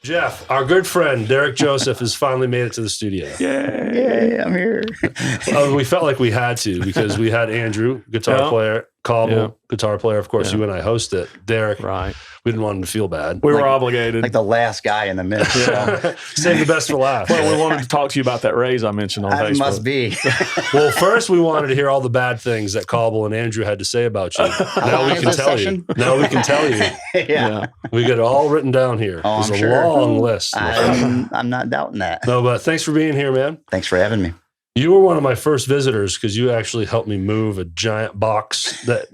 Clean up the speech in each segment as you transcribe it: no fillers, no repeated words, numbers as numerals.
Jeff, our good friend Derek Joseph has finally made it to the studio. Yay, I'm here. We felt like we had to because we had Andrew, guitar player, Cobble, guitar player. Of course, you and I host it. Derek, right? We didn't want him to feel bad. We were obligated. Like the last guy in the mix. So. Save the best for last. Well, we wanted to talk to you about that raise I mentioned on Facebook. Must be. Well, first we wanted to hear all the bad things that Cobble and Andrew had to say about you. Now we can tell you. Now we can tell you. Yeah. We get it all written down here. Oh, There's I'm a long list. I'm not doubting that. No, but thanks for being here, man. Thanks for having me. You were one of my first visitors because you actually helped me move a giant box that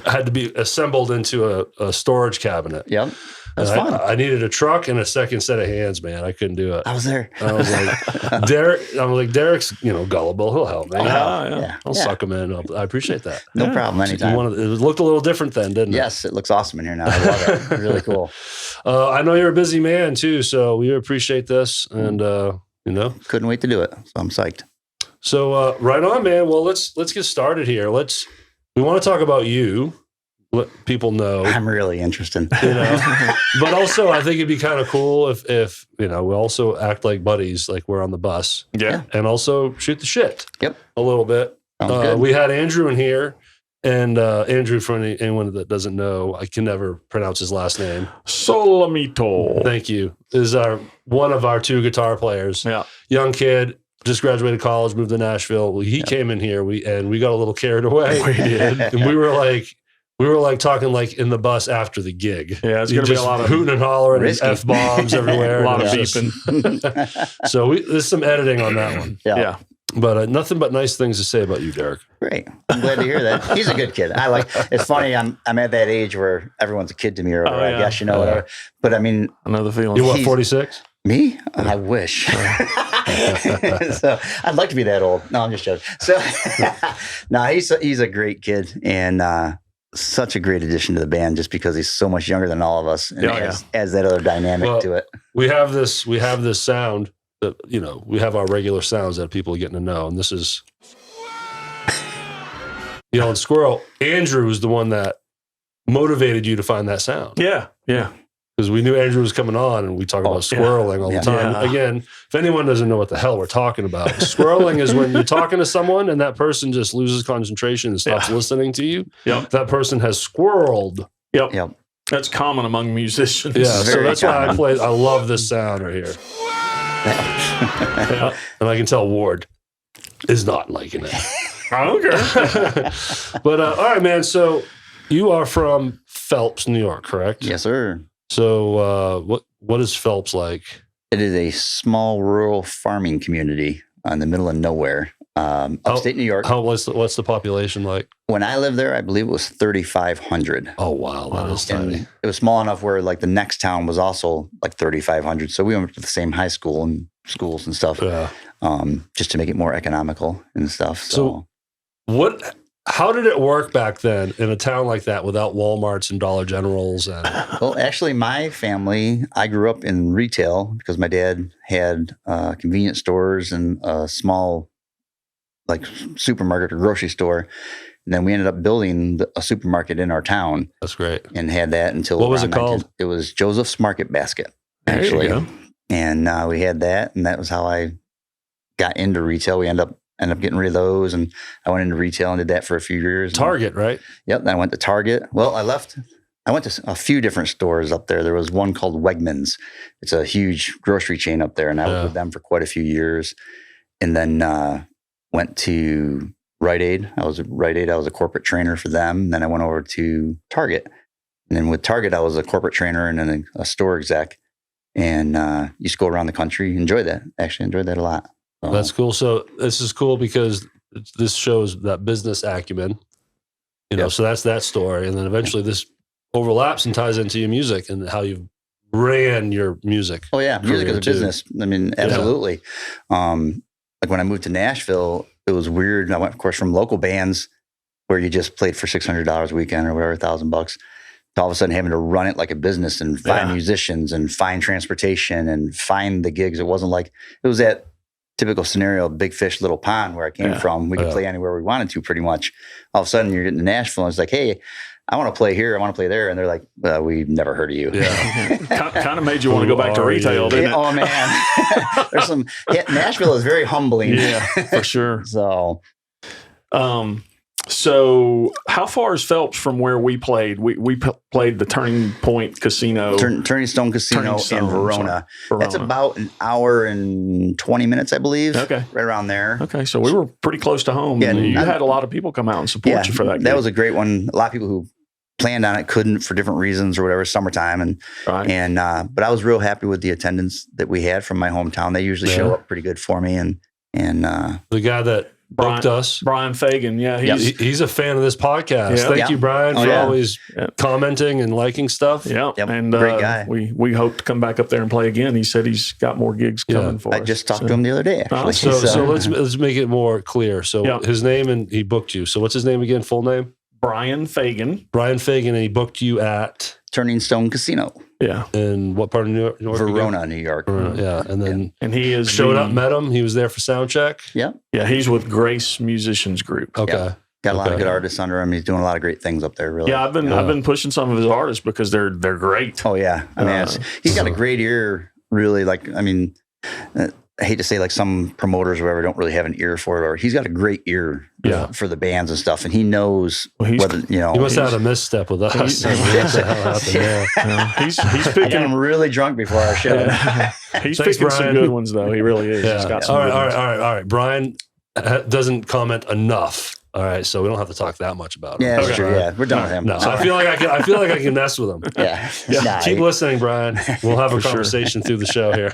had to be assembled into a storage cabinet. Yep. That's fun. I needed a truck and a second set of hands, man. I couldn't do it. I was there. I was like, Derek's, gullible. He'll help me. I'll suck him in. I appreciate that. No problem. Anytime. It looked a little different then, didn't it? Yes, it looks awesome in here now. I love it. Really cool. I know you're a busy man too, so we appreciate this. And, couldn't wait to do it. So I'm psyched. So right on, man. Well, let's get started here. We want to talk about you. Let people know. I'm really interested. But also I think it'd be kind of cool if we also act like buddies, like we're on the bus. Yeah. And also shoot the shit. Yep. A little bit. Good. We had Andrew in here, and Andrew, for anyone that doesn't know, I can never pronounce his last name. Solamito. Thank you. Is one of our two guitar players. Yeah. Young kid. Just graduated college, moved to Nashville. He came in here, we got a little carried away. We did. And we were like talking like in the bus after the gig. Yeah, it's going to be a lot of hooting and hollering and F-bombs everywhere. A lot of beeping. So there's some editing on that one. Yeah. But nothing but nice things to say about you, Derek. Great. I'm glad to hear that. He's a good kid. It's funny. I'm at that age where everyone's a kid to me or whatever, I guess, whatever. But I mean, I know the feeling. You what, 46? Me? I wish. So I'd like to be that old. No, I'm just joking. So no, he's a great kid and such a great addition to the band just because he's so much younger than all of us and adds that other dynamic to it. We have this sound that, we have our regular sounds that people are getting to know. And this is, in Squirrel, Andrew was the one that motivated you to find that sound. Yeah. Yeah. Because we knew Andrew was coming on and we talk about squirreling all the time. Yeah. Again, if anyone doesn't know what the hell we're talking about, squirreling is when you're talking to someone and that person just loses concentration and stops listening to you. Yep. That person has squirreled. Yep. That's common among musicians. Yeah, so that's why I love this sound right here. And I can tell Ward is not liking it. I don't care. But all right, man. So you are from Phelps, New York, correct? Yes, sir. So what is Phelps like? It is a small rural farming community in the middle of nowhere, upstate New York. What's the population like? When I lived there, I believe it was 3,500. Oh, wow. That is tiny. And it was small enough where like the next town was also like 3,500. So we went to the same high school and schools and stuff, just to make it more economical and stuff. So how did it work back then in a town like that without Walmarts and Dollar Generals? Well, actually, my family, I grew up in retail because my dad had convenience stores and a small like supermarket or grocery store. And then we ended up building a supermarket in our town. That's great. And had that until what was it called? It was Joseph's Market Basket, actually. There you go. And we had that, and that was how I got into retail. We ended up getting rid of those, and I went into retail and did that for a few years. Target, right? Yep. Then I went to Target. Well, I went to a few different stores up there. There was one called Wegmans. It's a huge grocery chain up there, and I was with them for quite a few years. And then went to Rite Aid. I was at Rite Aid. I was a corporate trainer for them. And then I went over to Target. And then with Target, I was a corporate trainer and then a store exec. And used to go around the country. Enjoyed that. Actually enjoyed that a lot. That's cool. So this is cool because this shows that business acumen, so that's that story. And then eventually this overlaps and ties into your music and how you ran your music. Oh yeah. Music is a business. I mean, absolutely. Like when I moved to Nashville, it was weird. I went, of course, from local bands where you just played for $600 a weekend or whatever, $1,000, to all of a sudden having to run it like a business and find musicians and find transportation and find the gigs. It wasn't like, it was that typical scenario of big fish, little pond where I came from. We could play anywhere we wanted to pretty much. All of a sudden you're getting to Nashville and it's like, hey, I want to play here. I want to play there. And they're like, well, we've never heard of you. Yeah. Kind of made you want to go back to retail, didn't it? Oh, man. Nashville is very humbling. Yeah, for sure. So, so how far is Phelps from where we played? We played the Turning Point Casino. Turning Stone Casino in Verona. That's about an hour and 20 minutes, I believe. Okay. Right around there. Okay. So we were pretty close to home. Yeah, you had a lot of people come out and support you for that. That was a great one. A lot of people who planned on it couldn't for different reasons or whatever, summertime. But I was real happy with the attendance that we had from my hometown. They usually show up pretty good for me. And the guy that booked us, Brian Fagan. Yeah. He's a fan of this podcast. Yeah. Thank you, Brian, for always commenting and liking stuff. Yeah. Yep. And great guy. We hope to come back up there and play again. He said he's got more gigs coming for us. I just talked to him the other day, actually. So let's make it more clear. So his name, and he booked you. So what's his name again? Full name? Brian Fagan. Brian Fagan, and he booked you at Turning Stone Casino. Yeah. In what part of New York? Verona, New York. Yeah. And then and he is showed up, met him. He was there for sound check. Yeah. Yeah. He's with Grace Musicians Group. Okay. Yeah. Got a lot of good artists under him. He's doing a lot of great things up there, really. Yeah, I've been pushing some of his artists because they're great. Oh yeah. I mean, he's got a great ear, really. Like, I mean, I hate to say like some promoters or whatever don't really have an ear for it, or he's got a great ear for the bands and stuff, and he knows whether He must have had a misstep with us. What the hell happened there? He's picking him really drunk before our show. He's picking some good ones though. He really is. Yeah. He's got some all right. Brian doesn't comment enough. All right, so we don't have to talk that much about him. Yeah, that's true. Yeah, we're done with him. No, I feel like I can mess with him. Yeah. Keep listening, Brian. We'll have a conversation through the show here.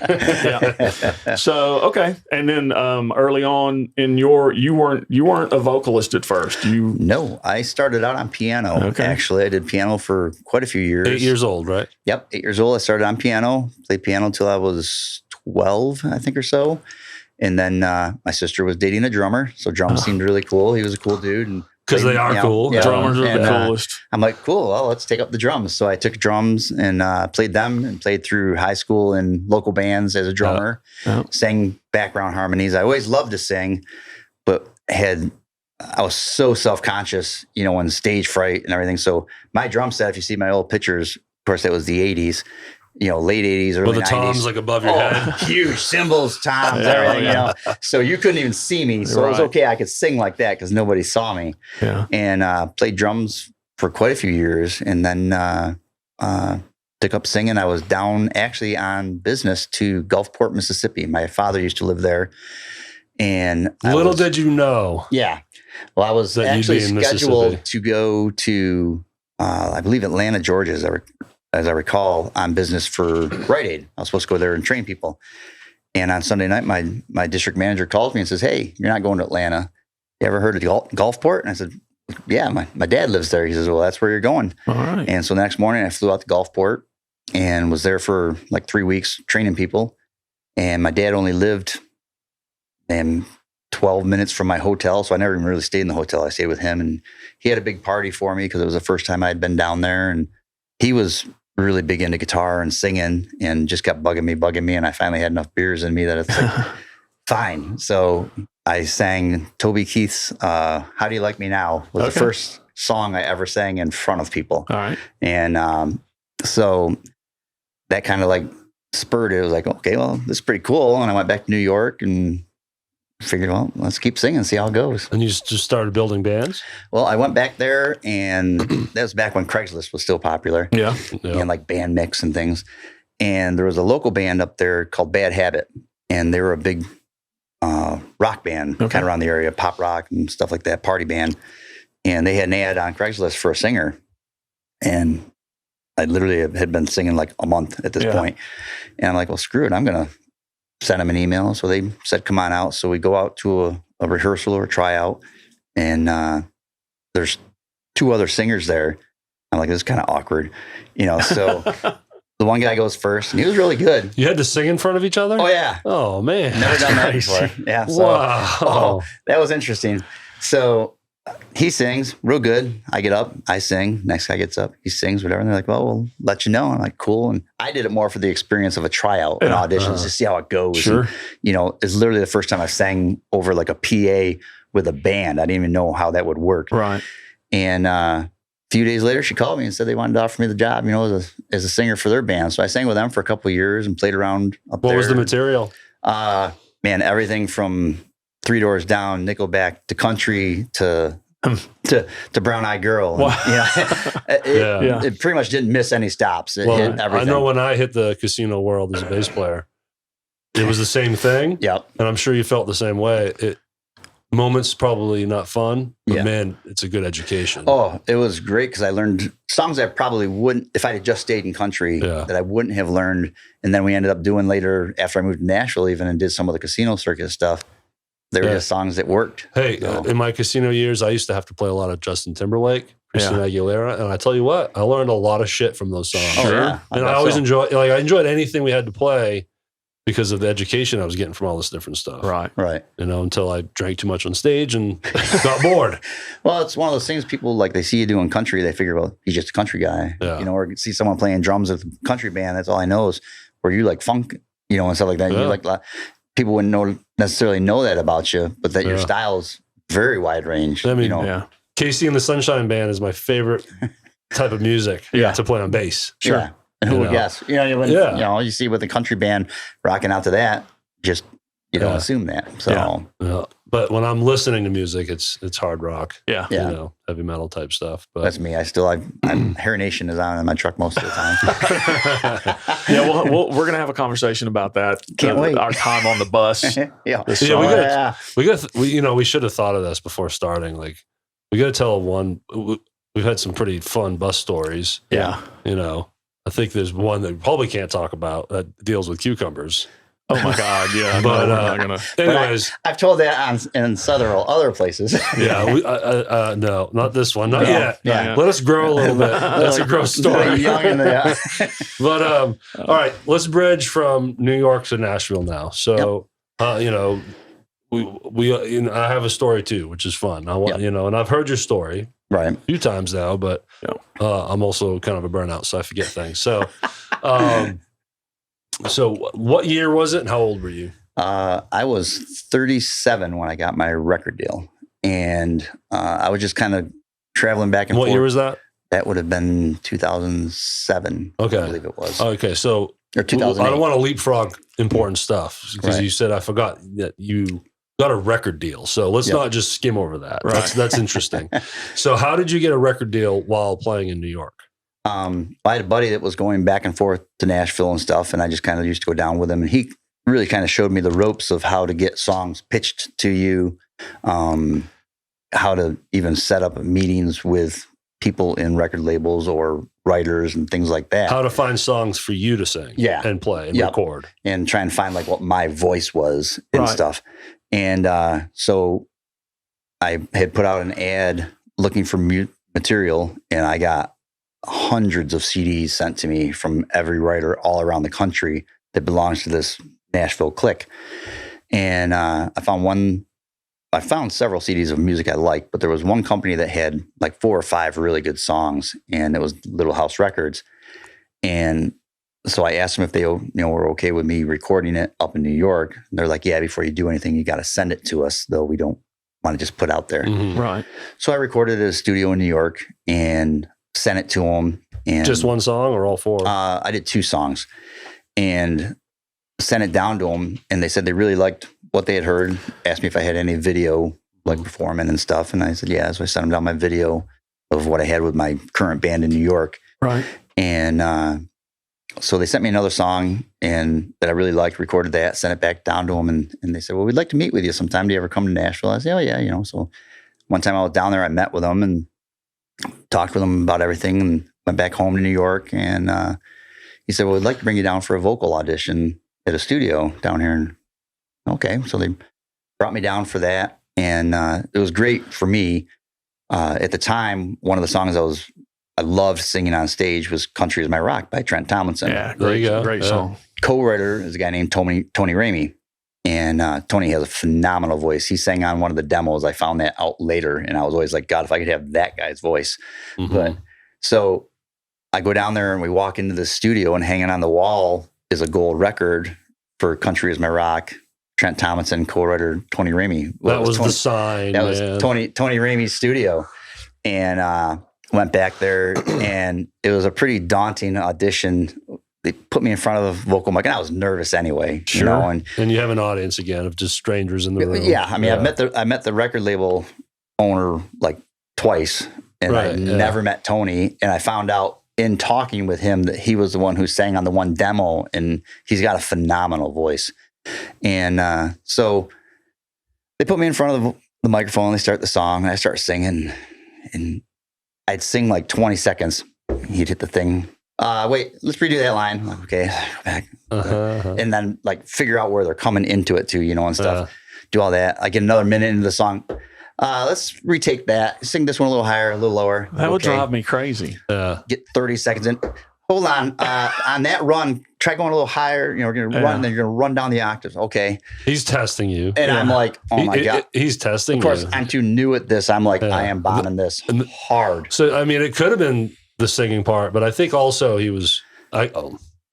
So okay, and then early on in you weren't a vocalist at first. No, I started out on piano. Okay. Actually, I did piano for quite a few years. 8 years old, right? Yep, 8 years old. I started on piano. Played piano until I was 12, I think, or so. And then my sister was dating a drummer, so drums seemed really cool. He was a cool dude, because they are cool. Yeah, drummers are the coolest. I'm like, cool. Well, let's take up the drums. So I took drums and played them, and played through high school and local bands as a drummer. Sang background harmonies. I always loved to sing, but I was so self-conscious, on stage fright and everything. So my drum set, if you see my old pictures, of course, that was the 80s. Late 80s, early 90s. With the toms like above your head. Huge cymbals, toms, everything, So you couldn't even see me. So it was okay. I could sing like that because nobody saw me. Yeah. And played drums for quite a few years. And then took up singing. I was down actually on business to Gulfport, Mississippi. My father used to live there. And did you know. Yeah. Well, I was actually scheduled to go to, I believe, Atlanta, Georgia, as I recall, on business for Rite Aid. I was supposed to go there and train people. And on Sunday night, my district manager calls me and says, "Hey, you're not going to Atlanta. You ever heard of Gulfport?" And I said, "Yeah, my dad lives there." He says, "Well, that's where you're going." All right. And so the next morning I flew out to Gulfport and was there for like 3 weeks training people. And my dad only lived 12 minutes from my hotel. So I never even really stayed in the hotel. I stayed with him, and he had a big party for me because it was the first time I had been down there. And he was really big into guitar and singing, and just kept bugging me. And I finally had enough beers in me that it's like, fine. So I sang Toby Keith's How Do You Like Me Now was the first song I ever sang in front of people. All right. And so that kind of like spurred it. It was like, okay, well, this is pretty cool. And I went back to New York and figured, well, let's keep singing, see how it goes. And you just started building bands? Well, I went back there, and that was back when Craigslist was still popular. Yeah. And like band mix and things. And there was a local band up there called Bad Habit. And they were a big rock band kind of around the area, pop rock and stuff like that, party band. And they had an ad on Craigslist for a singer. And I literally had been singing like a month at this point. And I'm like, well, screw it. I'm going to send them an email. So they said, come on out. So we go out to a rehearsal or a tryout, and there's 2 other singers there. I'm like, this is kind of awkward, so the one guy goes first, and he was really good. You had to sing in front of each other? Oh, yeah. Oh, man. Never done that before. Yeah. So, wow. That was interesting. So he sings real good. I get up, I sing. Next guy gets up, he sings, whatever. And they're like, well, we'll let you know. I'm like, cool. And I did it more for the experience of a tryout and auditions to see how it goes. Sure. And, it's literally the first time I sang over like a PA with a band. I didn't even know how that would work. Right. And few days later, she called me and said they wanted to offer me the job, as a singer for their band. So I sang with them for a couple of years and played around up there. What was the material? Man, everything from Three Doors Down, Nickelback, to country, to Brown Eyed Girl. Wow. It pretty much didn't miss any stops. It hit everything. I know when I hit the casino world as a bass player, it was the same thing. Yep. And I'm sure you felt the same way. Moments probably not fun, but man, it's a good education. Oh, it was great because I learned songs I probably wouldn't, if I had just stayed in country, that I wouldn't have learned. And then we ended up doing later, after I moved to Nashville even, and did some of the casino circuit stuff. They were just songs that worked. Hey, in my casino years, I used to have to play a lot of Justin Timberlake, Christina Aguilera. And I tell you what, I learned a lot of shit from those songs. Oh, yeah. And I always enjoyed anything we had to play because of the education I was getting from all this different stuff. Right. Until I drank too much on stage and got bored. Well, it's one of those things people, like, they see you doing country, they figure, well, he's just a country guy. Or see someone playing drums with a country band, that's all I know is, or you like funk, and stuff like that. You like, people wouldn't necessarily know that about you, but that your style is very wide range. I mean, Casey and the Sunshine Band is my favorite type of music to play on bass. Sure. Yeah. And who would guess? You see with the country band rocking out to that, just you don't assume that. So, but when I'm listening to music, it's hard rock. Yeah. Heavy metal type stuff. But that's me. I'm Hair Nation is on in my truck most of the time. We're gonna have a conversation about that. Can't wait. Our time on the bus. We should have thought of this before starting. Like, we got to tell one. We've had some pretty fun bus stories. Yeah. I think there's one that we probably can't talk about that deals with cucumbers. Oh my God! Yeah, but we're not gonna. Anyways, I've told that in several other places. No, not this one, not yet. Yeah. Let us grow a little bit. That's a gross story. But all right, let's bridge from New York to Nashville now. So, we I have a story too, which is fun. I want and I've heard your story a few times now, but I'm also kind of a burnout, so I forget things. So. So what year was it and how old were you? I was 37 when I got my record deal. And I was just kind of traveling back and forth. What year was that? That would have been 2007. Okay. I believe it was. Okay. So or 2008. I don't want to leapfrog important stuff because you said I forgot that you got a record deal. So let's not just skim over that. That's interesting. So how did you get a record deal while playing in New York? I had a buddy that was going back and forth to Nashville and stuff, and I just kind of used to go down with him. And he really kind of showed me the ropes of how to get songs pitched to you, how to even set up meetings with people in record labels or writers and things like that. How to find songs for you to sing and play and record. And try and find like what my voice was and stuff. And so I had put out an ad looking for material, and I got hundreds of CDs sent to me from every writer all around the country that belongs to this Nashville clique. And I found several CDs of music I liked, but there was one company that had like 4 or 5 really good songs, and it was Little House Records. And so I asked them if they were okay with me recording it up in New York. And they're like, yeah, before you do anything, you got to send it to us, though we don't want to just put out there. Mm-hmm. Right. So I recorded at a studio in New York and sent it to them. And just one song or all 4? I did 2 songs and sent it down to them. And they said they really liked what they had heard. Asked me if I had any video, like performing and stuff. And I said, yeah. So I sent them down my video of what I had with my current band in New York. Right. And so they sent me another song and that I really liked, recorded that, sent it back down to them. And they said, well, we'd like to meet with you sometime. Do you ever come to Nashville? I said, oh yeah. So one time I was down there, I met with them and talked with him about everything and went back home to New York. And he said, well, we'd like to bring you down for a vocal audition at a studio down here. And okay. So they brought me down for that. And it was great for me. At the time, one of the songs I loved singing on stage was Country Is My Rock by Trent Tomlinson. Yeah, great song. Co-writer is a guy named Tony Ramey. And Tony has a phenomenal voice. He sang on one of the demos. I found that out later, and I was always like, God, if I could have that guy's voice. Mm-hmm. But so I go down there and we walk into the studio, and hanging on the wall is a gold record for Country Is My Rock. Trent Tomlinson, co-writer Tony Ramey. That was the sign. That was Tony Ramey's studio. And went back there, and it was a pretty daunting audition. They put me in front of the vocal mic, and I was nervous anyway. Sure. You know, and you have an audience again of just strangers in the room. Yeah, I mean, I met the record label owner like twice, and I never met Tony. And I found out in talking with him that he was the one who sang on the one demo, and he's got a phenomenal voice. And so they put me in front of the microphone. They start the song, and I start singing, and I'd sing like 20 seconds. He'd hit the thing. Wait, let's redo that line. I'm like, okay, go back. And then like figure out where they're coming into it to, you know, and stuff. Do all that. I get another minute into the song. Let's retake that. Sing this one a little higher, a little lower. That would drive me crazy. Get 30 seconds in. Hold on. On that run, try going a little higher. You know, we're going to run, and then you're going to run down the octaves. Okay. He's testing you. And I'm like, oh my God. He's testing you. Of course, you. I'm too new at this. I'm like, I am bombing this hard. So, I mean, it could have been the singing part, but I think also he was, I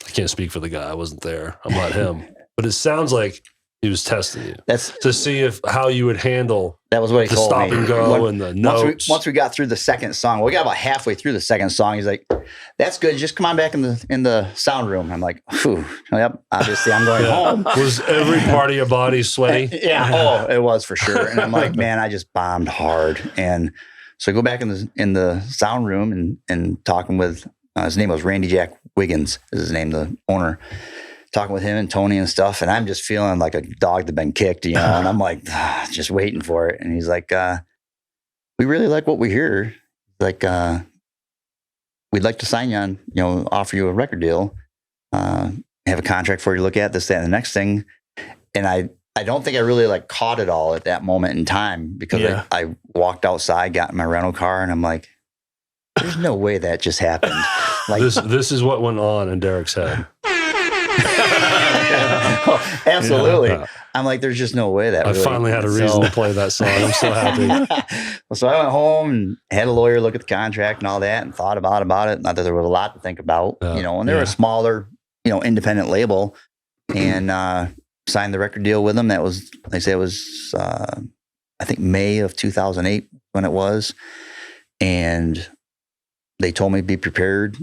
can't speak for the guy. I wasn't there. I'm not him. But it sounds like he was testing you. That's to see how you would handle. That was what he told me. The stop and go and the notes. Once we got through the second song, we got about halfway through the second song. He's like, "That's good. Just come on back in the sound room." I'm like, "Phew, yep. Obviously, I'm going home." Was every part of your body sweaty? Yeah. Oh, it was for sure. And I'm like, man, I just bombed hard. And so I go back in the sound room and talking with his name was Randy Jack Wiggins is his name, the owner. Talking with him and Tony and stuff, and I'm just feeling like a dog that's been kicked, you know, and I'm like, just waiting for it. And he's like, we really like what we hear. Like, we'd like to sign you on, you know, offer you a record deal, have a contract for you to look at, this, that, and the next thing. And I don't think I really like caught it all at that moment in time because I walked outside, got in my rental car, and I'm like, there's no way that just happened. Like this is what went on in Derek's head. Oh, absolutely. Yeah. I'm like, there's just no way that I finally had a reason to play that song. I'm so happy. Well, so I went home and had a lawyer look at the contract and all that and thought about it. Not that there was a lot to think about, you know, and they're a smaller, you know, independent label, and signed the record deal with them. That was, they say it was, I think May of 2008 when it was. And they told me to be prepared.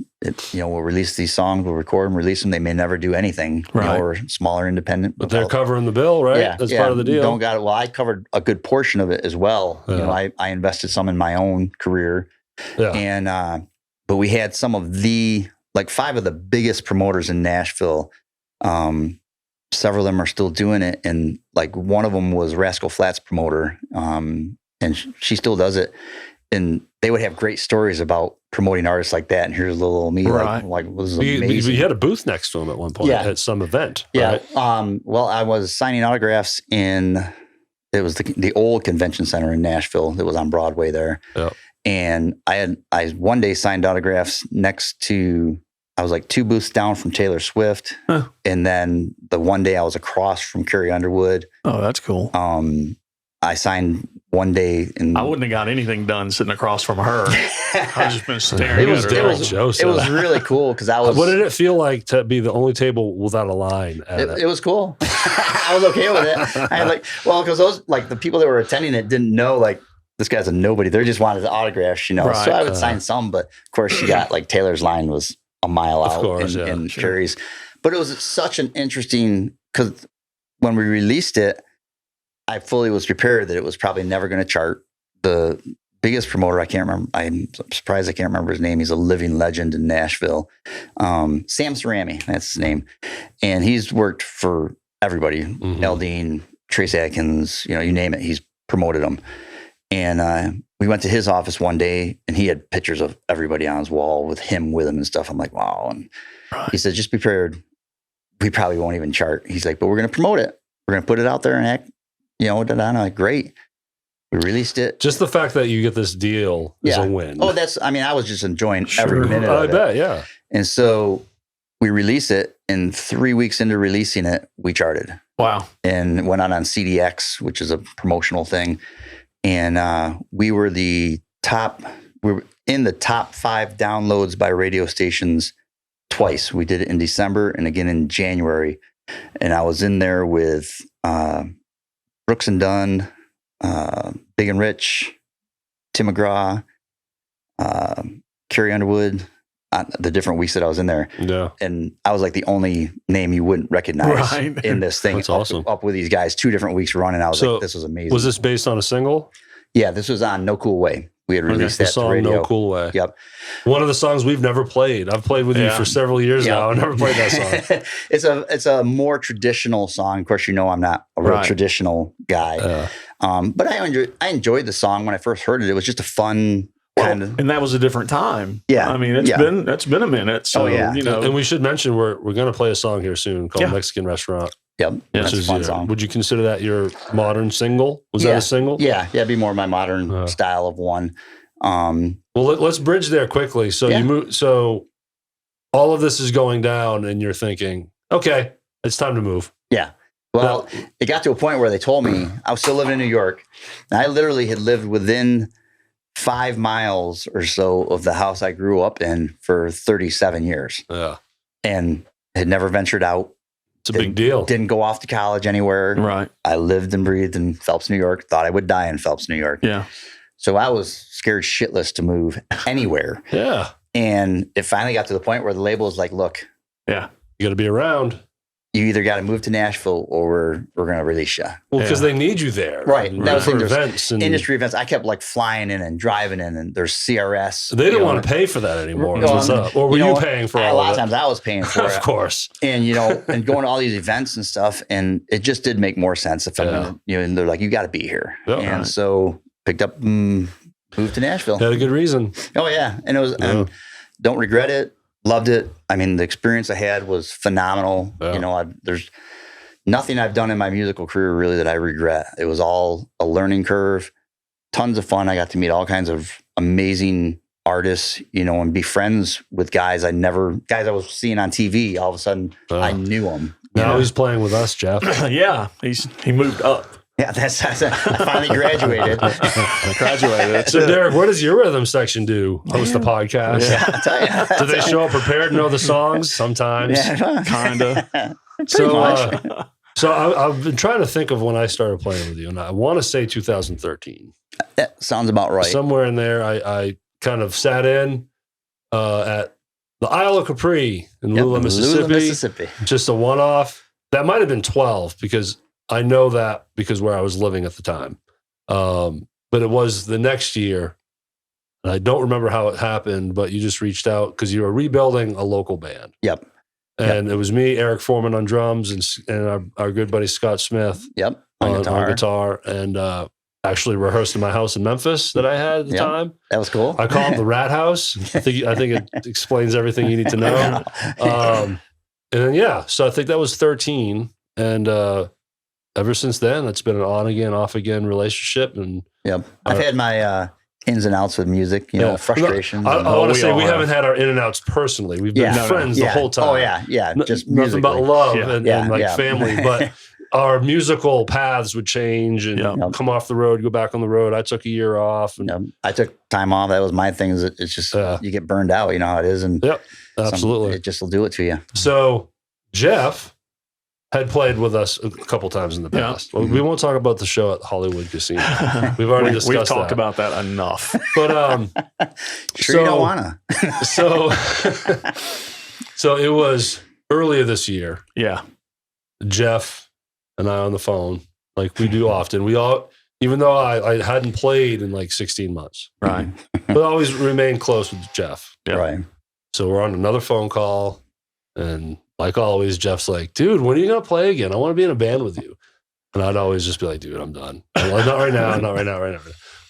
You know, we'll release these songs, we'll record them, release them. They may never do anything, you know, or smaller independent. But they're covering the bill, right? Yeah, that's part of the deal. Don't got it. Well, I covered a good portion of it as well. You know, I invested some in my own career. Yeah. And but we had some of the, like 5 of the biggest promoters in Nashville. Several of them are still doing it. And like one of them was Rascal Flatts promoter. And she still does it. And they would have great stories about promoting artists like that. And here's a little old me, like was amazing. You had a booth next to him at one point at some event. Yeah. Right? Well, I was signing autographs it was the old convention center in Nashville that was on Broadway there. Yep. And I one day signed autographs next to, I was like 2 booths down from Taylor Swift. Huh. And then the one day I was across from Carrie Underwood. Oh, that's cool. I signed one day, and I wouldn't have got anything done sitting across from her. I've just been staring at her. It was really cool because I was. What did it feel like to be the only table without a line? It was cool. I was okay with it. I had because those the people that were attending it didn't know this guy's a nobody. They just wanted the autographs, you know. Right. So I would sign some, but of course she got Taylor's line was a mile out, and Carrie's. But it was such an interesting because when we released it, I fully was prepared that it was probably never going to chart. The biggest promoter, I can't remember. I'm surprised I can't remember his name. He's a living legend in Nashville. Sam Cerami, that's his name. And he's worked for everybody. Eldine, Trace Atkins, you know, you name it. He's promoted them. And we went to his office one day, and he had pictures of everybody on his wall with him with him and stuff. I'm like, wow. And he said, just be prepared. We probably won't even chart. He's like, but we're going to promote it. We're going to put it out there and act. You know, I'm like, great. We released it. Just the fact that you get this deal is a win. Oh, I was just enjoying every minute of it. I bet, yeah. And so we released it, and 3 weeks into releasing it, we charted. Wow. And went on CDX, which is a promotional thing. And we were in the top 5 downloads by radio stations twice. We did it in December and again in January. And I was in there with Brooks and Dunn, Big and Rich, Tim McGraw, Carrie Underwood, the different weeks that I was in there. Yeah. And I was like the only name you wouldn't recognize Right. in this thing. That's awesome. Up with these guys, 2 different weeks running. I was So, like, this was amazing. Was this based on a single? Yeah, this was on No Cool Way. We had released The that to song radio. No Cool Way. Yep. One of the songs we've never played. I've played with you for several years now. I've never played that song. It's a more traditional song. Of course, I'm not a real traditional guy. But I enjoyed the song when I first heard it. It was just a fun kind of. And that was a different time. Yeah. I mean, it's been a minute. So, And we should mention we're going to play a song here soon called Mexican Restaurant. Yep. Which is a fun song. Would you consider that your modern single? Was that a single? Yeah. It'd be more my modern style of one. Well, let's bridge there quickly. So you move. So all of this is going down, and you're thinking, okay, it's time to move. Yeah. Well, it got to a point where they told me I was still living in New York, and I literally had lived within 5 miles or so of the house I grew up in for 37 years. Yeah. And had never ventured out. It's a big deal. Didn't go off to college anywhere. Right. I lived and breathed in Phelps, New York. Thought I would die in Phelps, New York. Yeah. So I was scared shitless to move anywhere. Yeah. And it finally got to the point where the label was like, look, you got to be around. You either got to move to Nashville or we're going to release you. Well, because they need you there. Right. That was for there's events and industry events. I kept like flying in and driving in, and there's CRS. They don't want to pay for that anymore. What's up? Or were you paying for all of it? A lot of times I was paying for it. Of course. And, and going to all these events and stuff. And it just did make more sense if I'm going to, and they're like, you got to be here. And so picked up, moved to Nashville. Had a good reason. Oh, yeah. And it was, don't regret it. Loved it. I mean, the experience I had was phenomenal. Yeah. There's nothing I've done in my musical career really that I regret. It was all a learning curve, tons of fun. I got to meet all kinds of amazing artists, and be friends with guys I was seeing on TV. All of a sudden, I knew them. Now he's playing with us, Jeff. Yeah, he moved up. Yeah, I finally graduated. So, Derek, what does your rhythm section do? Host a podcast? Yeah, I'll tell you. Do they show up prepared to know the songs? Sometimes. Yeah, kind of. So I've been trying to think of when I started playing with you, and I want to say 2013. That sounds about right. Somewhere in there, I kind of sat in at the Isle of Capri in Lula, Mississippi. Just a one-off. That might have been 12 because I know that because where I was living at the time. But it was the next year. And I don't remember how it happened, but you just reached out because you were rebuilding a local band. Yep. And it was me, Eric Foreman on drums, and our good buddy Scott Smith Yep. on guitar. And actually rehearsed in my house in Memphis that I had at the time. That was cool. I call it the Rat House. I think it explains everything you need to know. And then, so I think that was 13. And ever since then, it's been an on again, off again relationship. And I've had my ins and outs with music, frustrations. I want to say we haven't had our in and outs personally. We've been friends the whole time. Oh, yeah. Just nothing but love and like family. But our musical paths would change and come off the road, go back on the road. I took a year off. And I took time off. That was my thing. It's just you get burned out. You know how it is. And absolutely. It just will do it to you. So Jeff had played with us a couple times in the past. Well, we won't talk about the show at Hollywood Casino. We've already discussed We've talked about that enough. But you don't wanna. So it was earlier this year. Yeah. Jeff and I on the phone, like we do often. We all, even though I hadn't played in like 16 months. Right. But always remained close with Jeff. Yeah. Right. So we're on another phone call, and like always, Jeff's like, dude, when are you going to play again? I want to be in a band with you. And I'd always just be like, dude, I'm done. I'm like, not right now.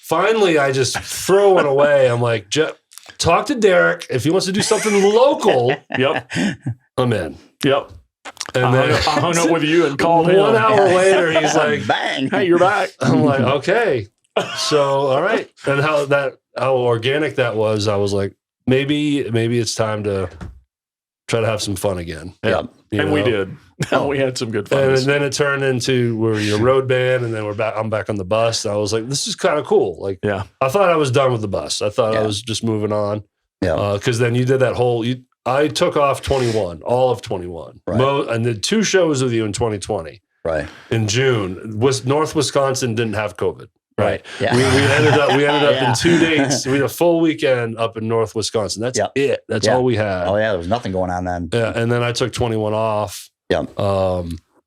Finally, I just throw it away. I'm like, Jeff, talk to Derek. If he wants to do something local, I'm in. Yep. And then I hung up with you and called him. 1 hour later, he's like, bang. Hey, you're back. I'm like, okay. So, all right. And how organic that was, I was like, maybe it's time to try to have some fun again. Yeah. And we did. We had some good fun. And then it turned into we're your road band, and then I'm back on the bus. And I was like, this is kind of cool. Like, I thought I was done with the bus. I thought I was just moving on. Yeah. Because then you did that whole. I took off 21, all of 21, and did 2 shows with you in 2020. Right. In June, North Wisconsin didn't have COVID. Right. Yeah. We ended up Yeah. in 2 dates. We had a full weekend up in North Wisconsin. That's it. That's all we had. Oh yeah, there was nothing going on then. Yeah. And then I took 21 off. Yeah.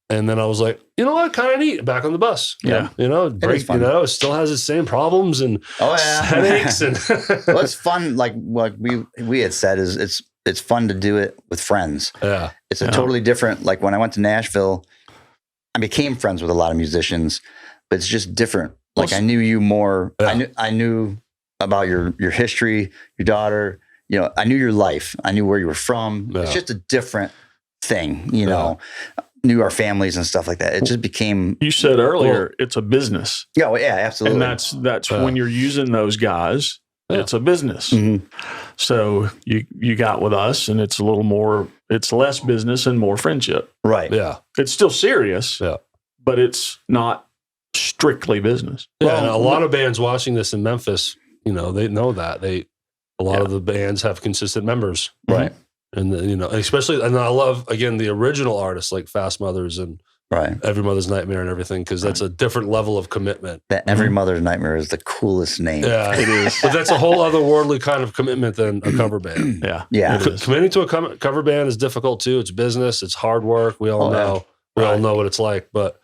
And then I was like, you know what? Kind of neat. Back on the bus. Yeah. You know, break, you know, it still has the same problems and headaches. And well, it's fun. Like what we had said is it's fun to do it with friends. Yeah. It's a totally different, like when I went to Nashville, I became friends with a lot of musicians, but it's just different. Like I knew you more. Yeah. I knew about your history, your daughter, you know, I knew your life. I knew where you were from. Yeah. It's just a different thing, you know, knew our families and stuff like that. It just became. You said earlier, it's a business. Yeah, well, yeah, absolutely. And that's when you're using those guys, it's a business. Mm-hmm. So you got with us and it's a little more, it's less business and more friendship. Right. yeah. It's still serious, Yeah. but it's not strictly business. Yeah. And a lot of bands watching this in Memphis, you know, they know that a lot of the bands have consistent members. Right. And you know, especially, and I love again the original artists like Fast Mothers and Every Mother's Nightmare and everything, because that's a different level of commitment. That Every Mother's Nightmare is the coolest name. Yeah, it is. But that's a whole other worldly kind of commitment than a cover band. Yeah. Committing to a cover band is difficult too. It's business. It's hard work. We all know. We all know what it's like. But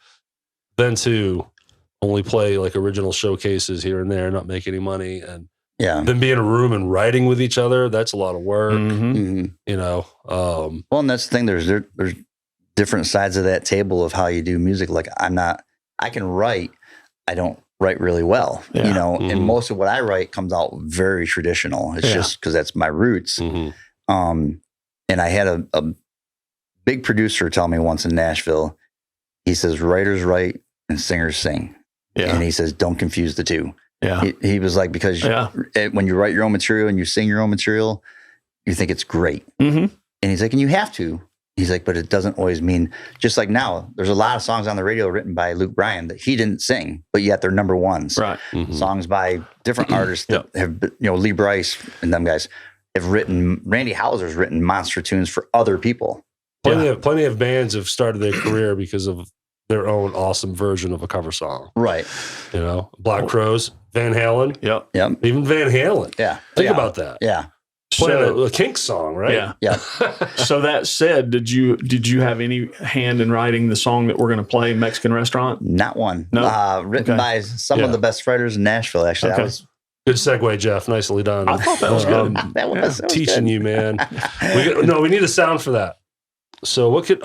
then to only play like original showcases here and there, not make any money, and then be in a room and writing with each other, that's a lot of work. You know. Well, and that's the thing. There's different sides of that table of how you do music. Like I can write. I don't write really well, you know, and most of what I write comes out very traditional. It's just because that's my roots. And I had a big producer tell me once in Nashville, he says, writers write and singers sing. And he says, don't confuse the two. He was like, because when you write your own material and you sing your own material, you think it's great. And he's like, and you have to. He's like, but it doesn't always mean, just like now, there's a lot of songs on the radio written by Luke Bryan that he didn't sing, but yet they're number ones. Right. Songs by different artists that have, you know, Lee Brice and them guys have written, Randy Houser's written monster tunes for other people. Plenty of bands have started their career because of their own awesome version of a cover song. Right. You know, Black Crowes, Van Halen. Yep. Even Van Halen. Yeah. Think about that. Yeah. Playing a Kinks song, right? Yeah. So that said, did you have any hand in writing the song that we're going to play, Mexican Restaurant? Not one. No. Written by some of the best writers in Nashville, actually. Okay. Good segue, Jeff. Nicely done. I thought that was good. That was teaching good. you, man. We need a sound for that. So what could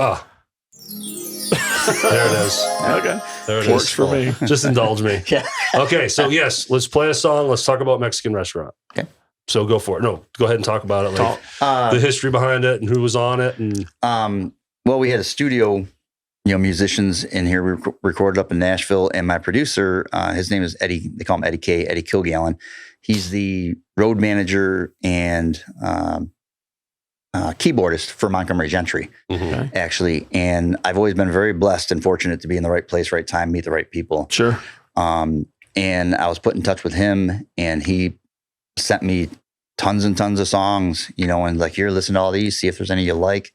there it is. Okay. There it Works is. for me. Just indulge me. Yeah. Okay, so yes, let's play a song. Let's talk about Mexican Restaurant. Okay. So go for it. No, go ahead and talk about it. Like the history behind it and who was on it. And well, we had a studio, you know, musicians in here. We recorded up in Nashville, and my producer, his name is Eddie. They call him Eddie K. Eddie Kilgallen. He's the road manager and keyboardist for Montgomery Gentry, actually. And I've always been very blessed and fortunate to be in the right place, right time, meet the right people. Sure. And I was put in touch with him, and he sent me tons and tons of songs, you know, and like, here, listen to all these, see if there's any you like.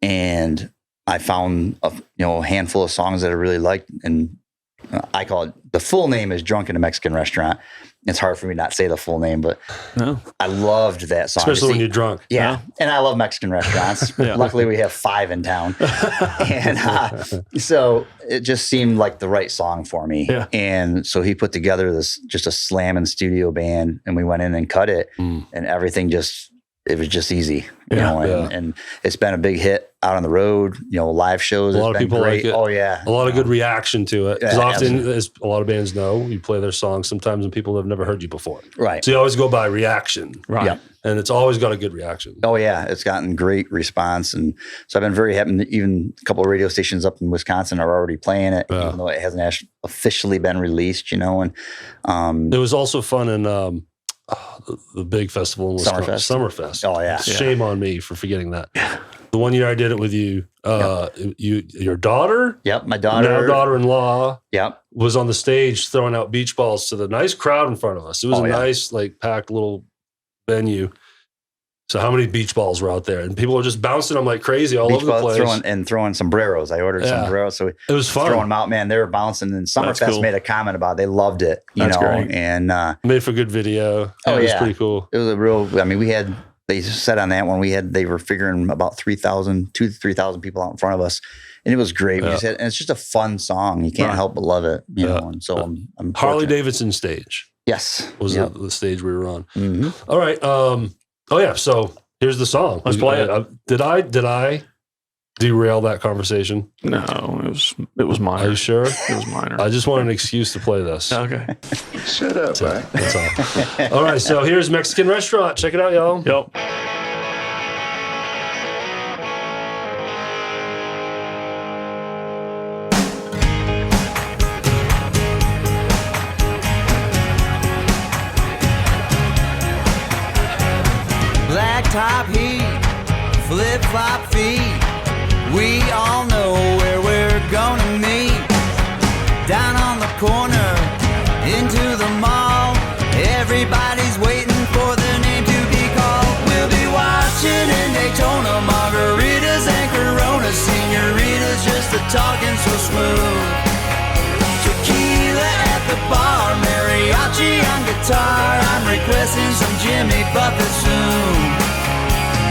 And I found a handful of songs that I really liked, and I call it, the full name is Drunk in a Mexican Restaurant. It's hard for me not to say the full name, but I loved that song. especially when you're drunk. Yeah. And I love Mexican restaurants. Luckily, we have 5 in town. And so it just seemed like the right song for me. Yeah. And so he put together just a slamming studio band, and we went in and cut it, and everything it was just easy, you know, and it's been a big hit out on the road, you know, live shows. A lot of people like it. Oh yeah. A lot of good reaction to it. Because Yeah, often, as a lot of bands know, you play their songs sometimes and people have never heard you before. Right. So you always go by reaction. Right. Yeah. And it's always got a good reaction. Oh yeah, it's gotten great response, and so I've been very happy. Even a couple of radio stations up in Wisconsin are already playing it, even though it hasn't officially been released. You know, and it was also fun in the big festival in Wisconsin, Summerfest. Oh yeah, Shame on me for forgetting that. The one year I did it with you, your daughter, my now daughter, daughter-in-law, yep, was on the stage throwing out beach balls to the nice crowd in front of us. It was a nice, like, packed little venue. So how many beach balls were out there? And people were just bouncing them like crazy all over the place. Throwing sombreros. I ordered sombreros. So it was fun. Throwing them out, man. They were bouncing. And Summerfest made a comment about it. They loved it. That's great. And made for good video. It was pretty cool. It was a real, they said on that one, they were figuring about 2,000 to 3,000 people out in front of us. And it was great. And it's just a fun song. You can't help but love it, you know. And so I'm Harley Davidson stage. Yes. Was the stage we were on. Mm-hmm. All right. So here's the song. Let's play it. Did I derail that conversation? No, it was minor. Are you sure? It was minor. I just want an excuse to play this. Okay. Shut up, right? That's all. All right. So here's Mexican Restaurant. Check it out, y'all. Yep. Top heat, flip-flop feet. We all know where we're gonna meet. Down on the corner, into the mall. Everybody's waiting for their name to be called. We'll be watching in Daytona, margaritas and Coronas, senoritas just a-talking so smooth. Tequila at the bar, mariachi on guitar. I'm requesting some Jimmy Buffett soon.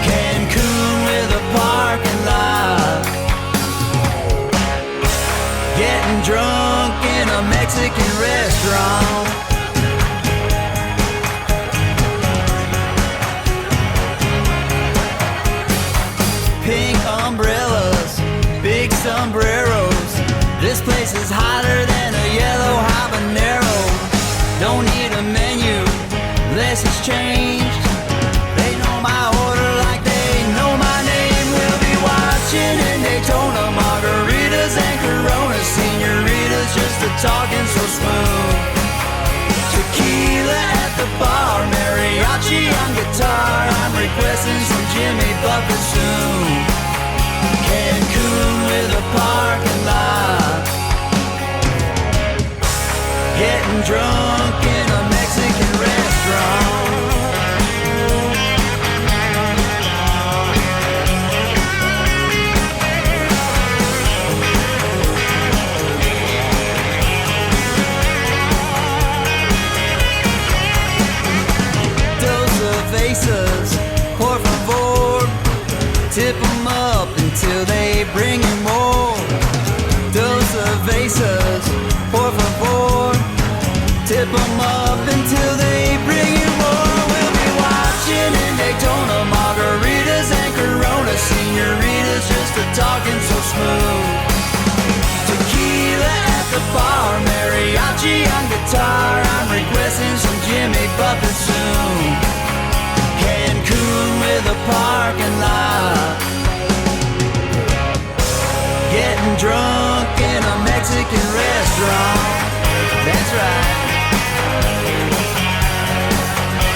Cancun with a parking lot. Getting drunk in a Mexican restaurant. Pink umbrellas, big sombreros. This place is hotter than a yellow habanero. Don't need a menu, less has changed. They know my order like they know my name. We'll be watching in Daytona, margaritas and Coronas, senoritas just a-talking so smooth. Tequila at the bar, mariachi on guitar. I'm requesting some Jimmy Buffett soon. Cancun with a parking lot. Getting drunk in a Mexican restaurant. Por favor, tip them up until they bring you more. Dos cervezas, por favor, tip them up until they bring you more. We'll be watching in Daytona, margaritas and Coronas, senoritas just a-talking so smooth. Tequila at the bar, mariachi on guitar. I'm requesting some Jimmy Buffett soon. Cancun with a parking lot. Getting drunk in a Mexican restaurant. That's right.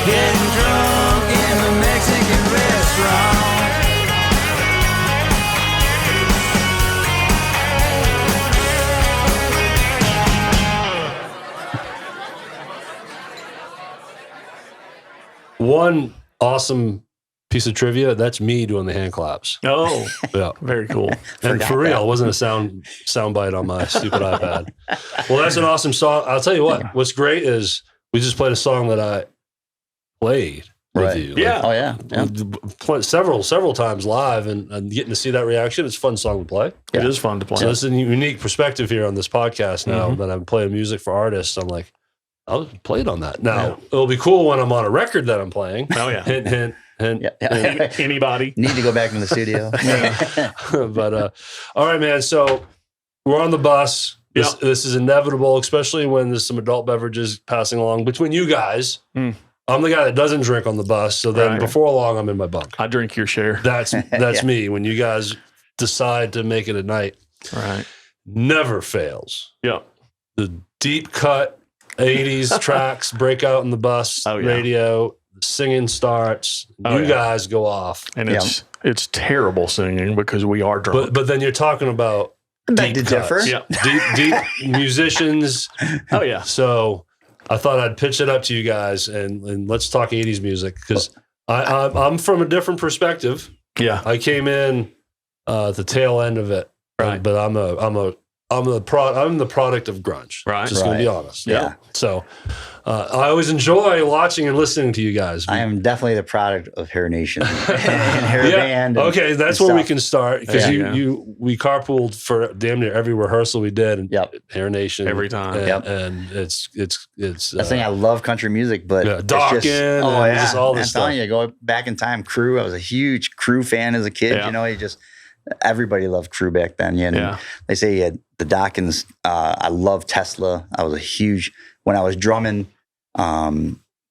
Getting drunk in a Mexican restaurant. One awesome piece of trivia, that's me doing the hand claps. Oh, yeah, very cool. And for real, it wasn't a sound bite on my stupid iPad. Well, that's an awesome song. I'll tell you what's great is we just played a song that I played with you. Yeah. Oh yeah. Several times live, and getting to see that reaction. It's a fun song to play. It is fun to play. So this is a unique perspective here on this podcast now that I'm playing music for artists. I'm like, I'll play it on that. Now, it'll be cool when I'm on a record that I'm playing. Oh, yeah. Hint, hint, hint. Anybody. Need to go back in the studio. But, all right, man. So we're on the bus. This is inevitable, especially when there's some adult beverages passing along between you guys. I'm the guy that doesn't drink on the bus. So then before long, I'm in my bunk. I drink your share. That's me. When you guys decide to make it at night. Right. Never fails. Yeah. The deep cut 80s tracks break out in the bus radio. The singing starts. You guys go off. And it's terrible singing because we are drunk. But then you're talking about Beg to differ. Yeah. deep musicians. Oh, yeah. So I thought I'd pitch it up to you guys and let's talk 80s music because I'm from a different perspective. Yeah. I came in at the tail end of it, Right. But I'm the product of grunge. Right. Just gonna be Right. honest. Yeah. So I always enjoy watching and listening to you guys. I am definitely the product of Hair Nation and Hair Yeah. Band. And, Okay, that's and where we stuff. can start because Yeah. we carpooled for damn near every rehearsal we did. And Yep. Hair Nation Every time. And, Yep. and it's That's the thing. I love country music, but Yeah, it's Dawkins just, and just all this I'm telling stuff. you, go back in time, Crew. I was a huge Crew fan as a kid. Yeah. You know, everybody loved Crew back then. Yeah, and Yeah. they say you had the Dawkins. I love Tesla. I was a huge when I was drumming.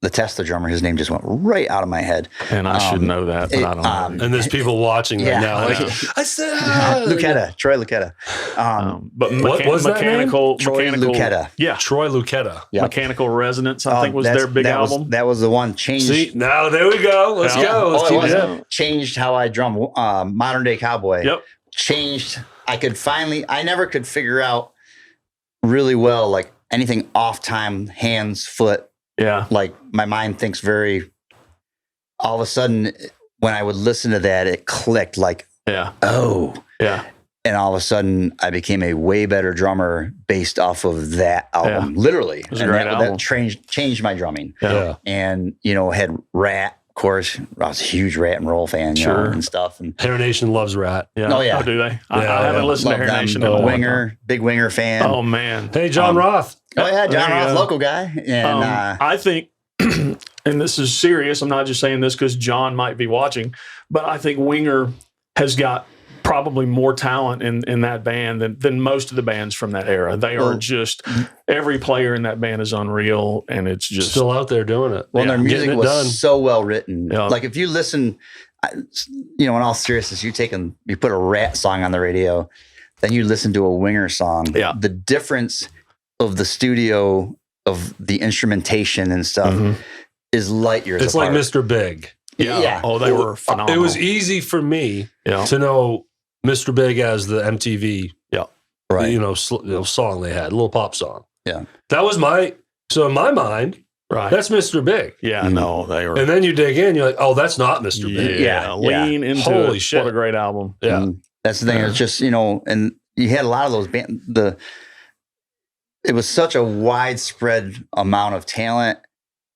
The Tesla drummer, his name just went right out of my head. And I should know that, but I don't know. and there's people watching right Yeah. now. Like, Yeah. I said, Lucetta, Troy Lucetta. But What was that name? Troy Lucetta. Yeah. Troy Lucetta. Yeah. Mechanical Resonance, I think was That's- their big that album. that was the one. Changed. See, now there we go. Let's Yeah. go. Let's Oh, it keep was. it. Changed how I drum. Modern Day Cowboy. Yep. Changed. I never could figure out really well, like anything off time, hands, foot. Yeah. Like my mind thinks all of a sudden when I would listen to that, it clicked like, Yeah. oh, Yeah. and all of a sudden I became a way better drummer based off of that album, literally. was a And great that album. changed my drumming. Yeah. And, had Rat, of course. I was a huge Rat and Roll fan, Sure. and stuff. And Hair Nation loves Rat. Yeah. Oh, yeah. Oh, do they? I Yeah, haven't yeah. listened to love Hair them. Nation in a long time. Winger, big Winger fan. Oh, man. Hey, John Roth. Oh yeah, John There you Roth, go. local guy. And I think, and this is serious, I'm not just saying this because John might be watching, but I think Winger has got probably more talent in that band than most of the bands from that era. They are just, every player in that band is unreal, and it's just Still out there doing it. well, yeah, their music getting it was done. so well written. Yeah. Like if you listen, in all seriousness, you put a Rat song on the radio, then you listen to a Winger song. Yeah. The difference of the studio, of the instrumentation and stuff, Mhm. is light years It's apart. like Mr. Big. Yeah. Yeah. Oh, they were phenomenal. It was easy for me Yeah. to know Mr. Big as the MTV, right. song they had, a little pop song. Yeah. That was so in my mind, Right. that's Mr. Big. Yeah. Mhm. No, they were. And then you dig in, you're like, oh, that's not Mr. Big. Yeah. Lean into Holy it. shit. What a great album. Yeah. And that's the thing. Yeah. It's just, and you had a lot of those it was such a widespread amount of talent.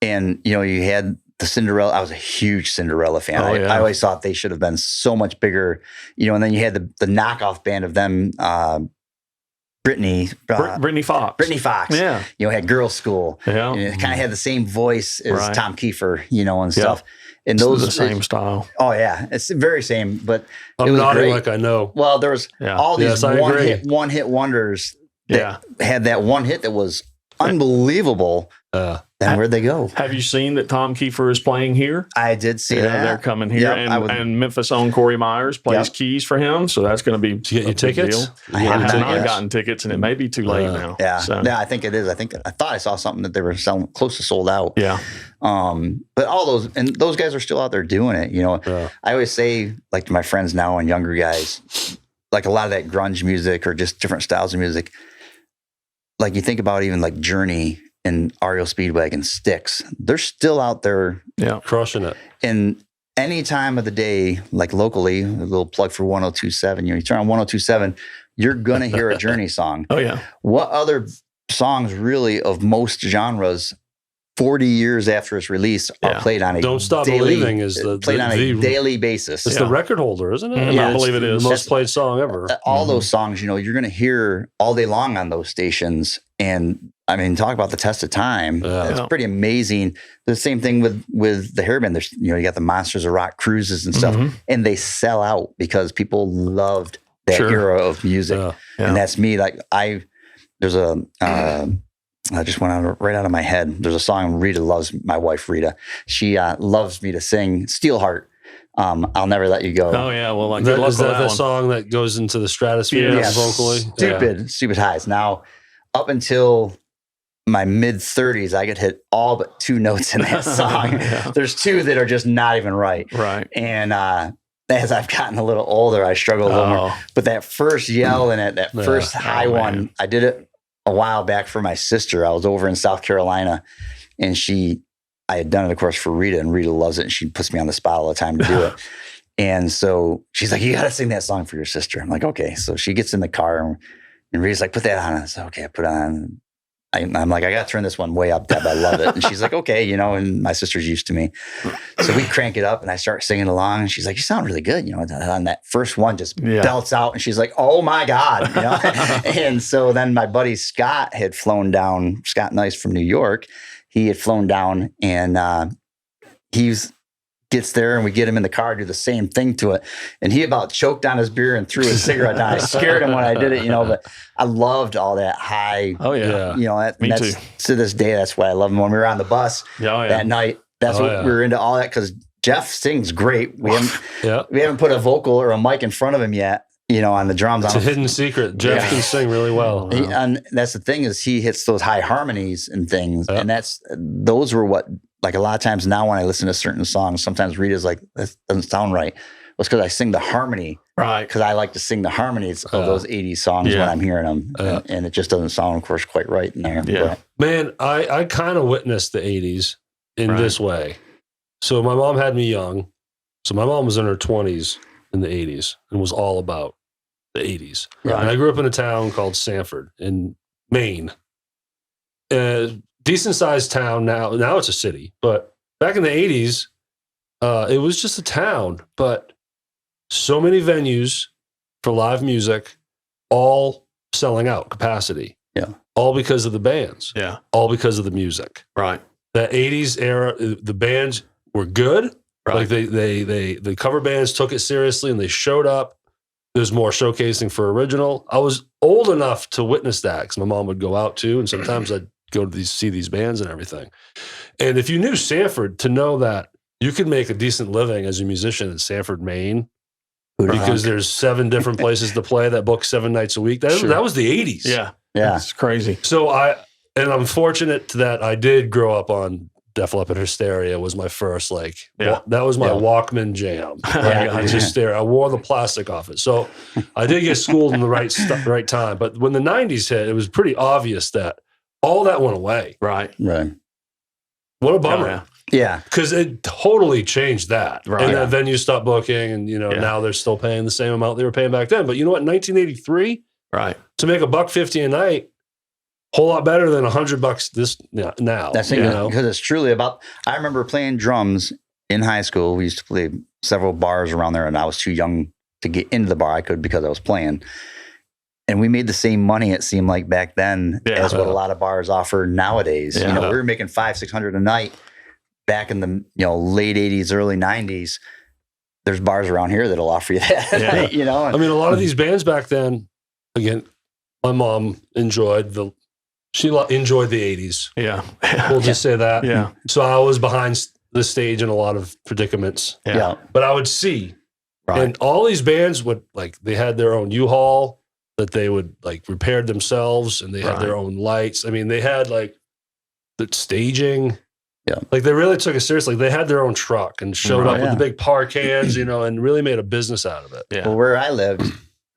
And, you had the Cinderella. I was a huge Cinderella fan. Oh, yeah. I always thought they should have been so much bigger, and then you had the knockoff band of them, Brittany Fox. Brittany Fox, Yeah. had Girl School. Yeah. Kind of had the same voice as Right. Tom Kiefer, and Yeah. stuff. And It's those the same style. Oh yeah, it's the very same. But it I'm was nodding great. like I know. Well, there was Yeah. all these Yes, I agree. one hit wonders Yeah. that had that one hit that was unbelievable. Then where'd they go? Have you seen that Tom Kiefer is playing here? I did see Yeah, that. they're coming here, Yep, and Memphis' own Corey Myers plays Yep. keys for him, so that's going to be Did you get your a big tickets? deal. I I have have not not yet. gotten tickets, and it may be too late now. Yeah, So, yeah, I think it is. I thought I saw something that they were selling close to sold out. yeah. But all those guys are still out there doing it. Yeah. I always say, like to my friends now and younger guys, like a lot of that grunge music or just different styles of music. Like you think about even like Journey and REO Speedwagon, Styx, they're still out there. Yeah. Crushing it. And any time of the day, like locally, a little plug for 102.7, you turn on 102.7, you're going to hear a Journey song. Oh, yeah. What other songs really of most genres 40 years after its release are Yeah. played on a Don't Stop daily, Believing is played on a daily basis? It's Yeah. the record holder, isn't it? Mhm, I it's believe it is. the most played song ever. All those songs, you're going to hear all day long on those stations. And I mean, talk about the test of time. Yeah. It's Yeah. pretty amazing. The same thing with the hairband. There's, you got the Monsters of Rock cruises and stuff, Mhm. and they sell out because people loved that Sure. era of music. Yeah. Yeah. And that's me. Like there's I just went right out of my head. There's a song Rita loves, my wife Rita. She loves me to sing Steelheart. I'll Never Let You Go. Oh, yeah. Well, like, good luck Is with that that the one. song that goes into the stratosphere Yeah. vocally? Stupid highs. Now, up until my mid 30s, I could hit all but two notes in that song. Yeah. There's two that are just not even right. Right. And as I've gotten a little older, I struggle a little more. Oh, But that first yell in it, that Yeah. first high Oh, one, man. I did it a while back for my sister. I was over in South Carolina, and I had done it, of course, for Rita, and Rita loves it, and she puts me on the spot all the time to do it. And so she's like, you got to sing that song for your sister. I'm like, okay. So she gets in the car, and Rita's like, put that on. I said, okay, I put it on. I'm like, I got to turn this one way up, Deb. I love it. And she's like, okay, and my sister's used to me. So we crank it up, and I start singing along, and she's like, you sound really good. On that first one just belts out, and she's like, oh my God. And so then my buddy Scott had flown down, Scott Nice from New York. He had flown down, and gets there, and we get him in the car, do the same thing to it. And he about choked on his beer and threw his cigarette down. I scared him when I did it, but I loved all that high. Oh yeah. Me too. To this day, that's why I love him. When we were on the bus that night, that's what we were into, all that, because Jeff sings great. We haven't put a vocal or a mic in front of him yet, on the drums. It's a hidden secret. Jeff can sing really well. And that's the thing, is he hits those high harmonies and things. And those were what, like, a lot of times now when I listen to certain songs, sometimes Rita's like, that doesn't sound right. Well, it's because I sing the harmony. Right. Because I like to sing the harmonies of those 80s songs when I'm hearing them. And it just doesn't sound, of course, quite right in there. Yeah. Man, I kind of witnessed the 80s in this way. So my mom had me young. So my mom was in her 20s in the 80s and was all about the 80s. Right. And I grew up in a town called Sanford in Maine. Decent sized town now. Now it's a city, but back in the 80s, it was just a town. But so many venues for live music, all selling out capacity. Yeah. All because of the bands. Yeah. All because of the music. Right. That 80s era, the bands were good. Right. Like the cover bands took it seriously, and they showed up. There's more showcasing for original. I was old enough to witness that, because my mom would go out too, and sometimes I'd go to see these bands and everything. And if you knew Sanford, to know that you could make a decent living as a musician in Sanford, Maine, because there's 7 different places to play that book 7 nights a week. That was the 80s. Yeah. Yeah. It's crazy. So I'm fortunate that I did grow up on Def Leppard Hysteria. Was my first, that was my Walkman jam. I wore the plastic off it. So I did get schooled in the right time. But when the 90s hit, it was pretty obvious that all that went away. Right. Right. What a bummer. Yeah. Because it totally changed that. Right. And that venue stopped booking, and now they're still paying the same amount they were paying back then. But you know what? In 1983, to make $150 a night, whole lot better than $100 now. That's because it's truly about. I remember playing drums in high school. We used to play several bars around there, and I was too young to get into the bar. I could, because I was playing. And we made the same money, it seemed like, back then as what a lot of bars offer nowadays. We were making $500-$600 a night back in the late 80s, early 90s. There's bars around here that'll offer you that. I mean, a lot of these bands back then, again, my mom enjoyed the 80s. Yeah. We'll just say that. Yeah. So I was behind the stage in a lot of predicaments. Yeah. But I would see. Right. And all these bands would, they had their own U-Haul that they would repair themselves, and they had their own lights. I mean, they had the staging. Yeah. They really took it seriously. They had their own truck and showed up with the big par cans, and really made a business out of it. Yeah. Well, where I lived,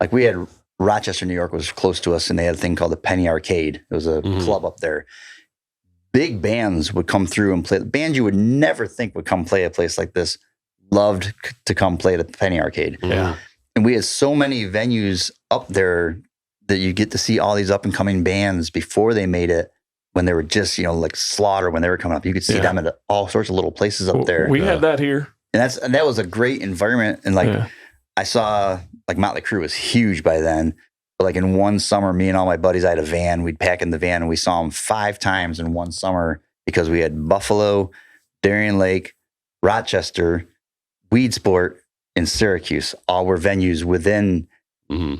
we had Rochester, New York was close to us, and they had a thing called the Penny Arcade. It was a club up there. Big bands would come through and play. Bands you would never think would come play a place like this loved to come play at the Penny Arcade. Yeah. And we had so many venues up there that you get to see all these up and coming bands before they made it, when they were just, Slaughter, when they were coming up. You could see them at all sorts of little places up there. We had that here. And that was a great environment. And I saw Motley Crue was huge by then. But in one summer, me and all my buddies, I had a van. We'd pack in the van, and we saw them 5 times in one summer, because we had Buffalo, Darien Lake, Rochester, Weedsport, and Syracuse. All were venues within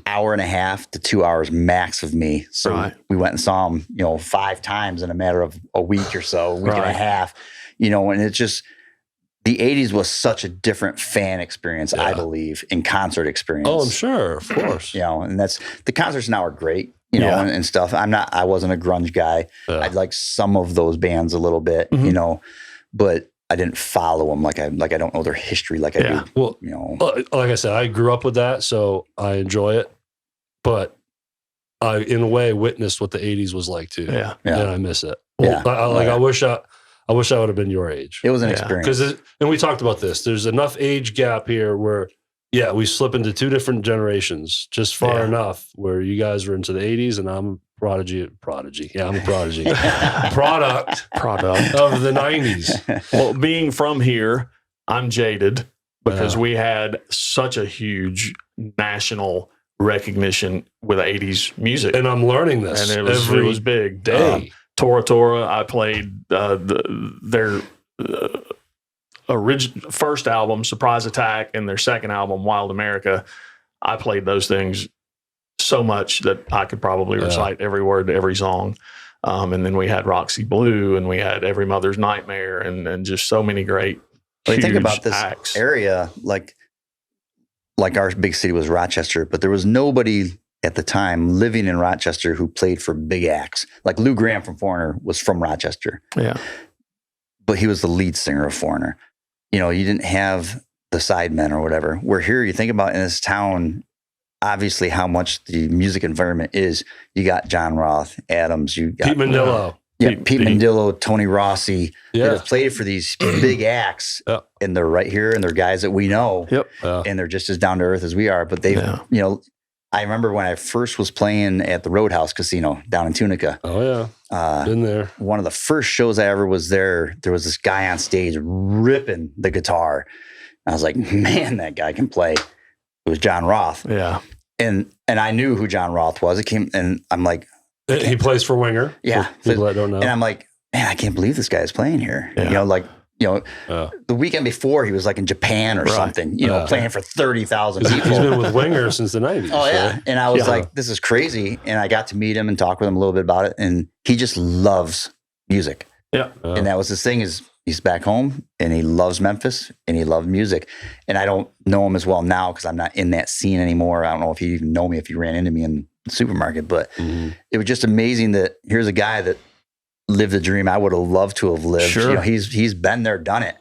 hour and a half to 2 hours max of me. So we went and saw them, 5 times in a matter of a week or so, a week and a half, and it's just, the 80s was such a different fan experience, I believe, in concert experience. Oh, I'm sure, of course. And that's, the concerts now are great, and stuff. I wasn't a grunge guy. Yeah. I'd like some of those bands a little bit, but I didn't follow them like I don't know their history I do. Well, like I said, I grew up with that, so I enjoy it. But I, in a way, witnessed what the 80s was like too. Yeah. And I miss it. Well, I wish I wish I would have been your age. It was an experience. Because, and we talked about this. There's enough age gap here where, we slip into two different generations just far enough where you guys were into the 80s and I'm a prodigy. Yeah, I'm a prodigy. Product of the 90s. Well, being from here, I'm jaded because we had such a huge national recognition with 80s music. And I'm learning this. And it was big. Day. Tora Tora, I played their first album, Surprise Attack, and their second album, Wild America. I played those things so much that I could probably recite every word to every song. And then we had Roxy Blue, and we had Every Mother's Nightmare, and just so many great huge think about this acts. Area, like our big city was Rochester, but there was nobody at the time living in Rochester who played for big acts. Like Lou Graham from Foreigner was from Rochester. Yeah. But he was the lead singer of Foreigner. You didn't have the sidemen or whatever. Where here, you think about in this town, obviously how much the music environment is. You got John Roth, Adams, you got Pete Mandillo. Pete Mandillo, Tony Rossi. That have played for these big acts, and they're right here, and they're guys that we know, and they're just as down to earth as we are. But they've, I remember when I first was playing at the Roadhouse Casino down in Tunica. Oh yeah, been there. One of the first shows I ever was there was this guy on stage ripping the guitar. I was like, man, that guy can play. It was John Roth. Yeah, and I knew who John Roth was. It came, and I'm like, he plays for Winger. Yeah, for people that don't know. And I'm like, man, I can't believe this guy is playing here. The weekend before he was like in Japan or something, playing for 30,000 people. He's been with Winger since the 90s. Oh, yeah. And I was like, this is crazy. And I got to meet him and talk with him a little bit about it. And he just loves music. Yeah. And that was his thing is he's back home and he loves Memphis and he loved music. And I don't know him as well now because I'm not in that scene anymore. I don't know if he even know me if he ran into me in the supermarket. But it was just amazing that here's a guy that lived the dream I would have loved to have lived. Sure. He's been there, done it.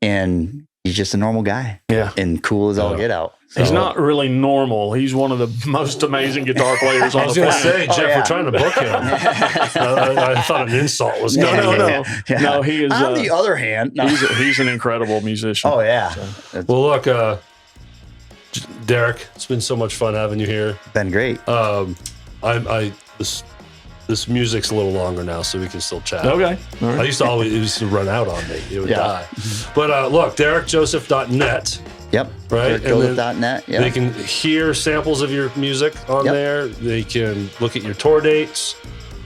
And he's just a normal guy. Yeah. And cool as all get out. So, he's not really normal. He's one of the most amazing guitar players on the planet. I was going to say, Jeff, we're trying to book him. I thought an insult was coming. No. Yeah. No, he is. On the other hand, he's an incrable musician. Oh, yeah. So. Well, look, Derek, it's been so much fun having you here. Been great. This music's a little longer now, so we can still chat. Okay. All right. It used to run out on me. It would die. But look, DerekJoseph.net. Yep. Right. DerekJoseph.net. They can hear samples of your music on there. They can look at your tour dates.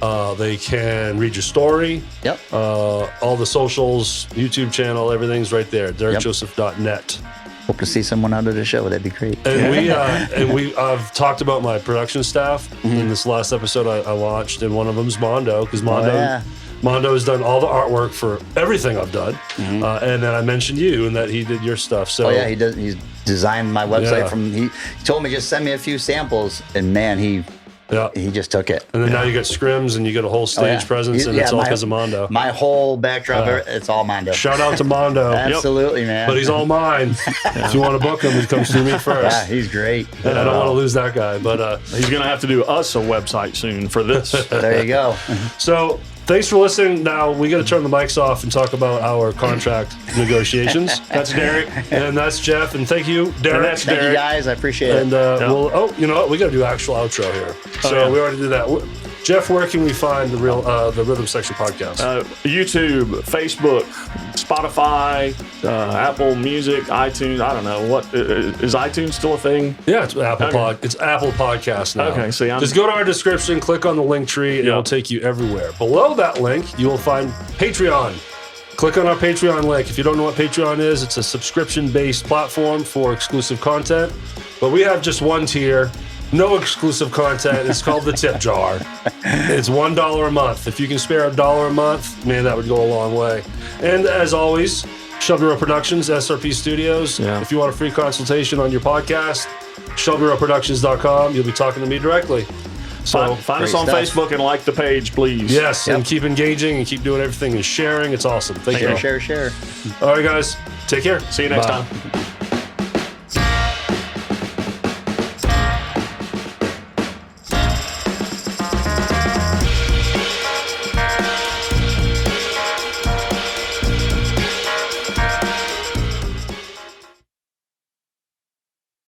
They can read your story. Yep. All the socials, YouTube channel, everything's right there. DerekJoseph.net. Hope to see someone out of the show. That'd be great. And I've talked about my production staff in this last episode I launched, and one of them's Mondo, because Mondo has done all the artwork for everything I've done. And then I mentioned you and that he did your stuff. So he does. He's designed my website he told me just send me a few samples, and man, he just took it. And then now you got scrims and you get a whole stage presence, and it's all because of Mondo. My whole backdrop, it's all Mondo. Shout out to Mondo. Absolutely, man. But he's all mine. If you want to book him, he comes through me first. Yeah, he's great. And I don't want to lose that guy. But he's going to have to do us a website soon for this. There you go. So thanks for listening. Now we got to turn the mics off and talk about our contract negotiations. That's Derek, and that's Jeff, and thank you, Derek. Thank you guys. I appreciate it. And you know what? We got to do actual outro here. So we already did that. Jeff, where can we find the Rhythm Section podcast? YouTube, Facebook, Spotify, Apple Music, iTunes. I don't know what is iTunes still a thing? Yeah, it's Apple It's Apple Podcast now. Okay, so just go to our description, click on the link tree, and it'll take you everywhere. Below that link, you will find Patreon. Click on our Patreon link. If you don't know what Patreon is, it's a subscription-based platform for exclusive content. But we have just one tier. No exclusive content. It's called the Tip Jar. It's $1 a month. If you can spare $1 a month, man, that would go a long way. And as always, Shelbyville Productions, SRP Studios. Yeah. If you want a free consultation on your podcast, ShelbyvilleProductions.com. You'll be talking to me directly. So find us on Facebook and like the page, please. Yes, and keep engaging and keep doing everything and sharing. It's awesome. Thank you. Share. All right, guys. Take care. See you next time.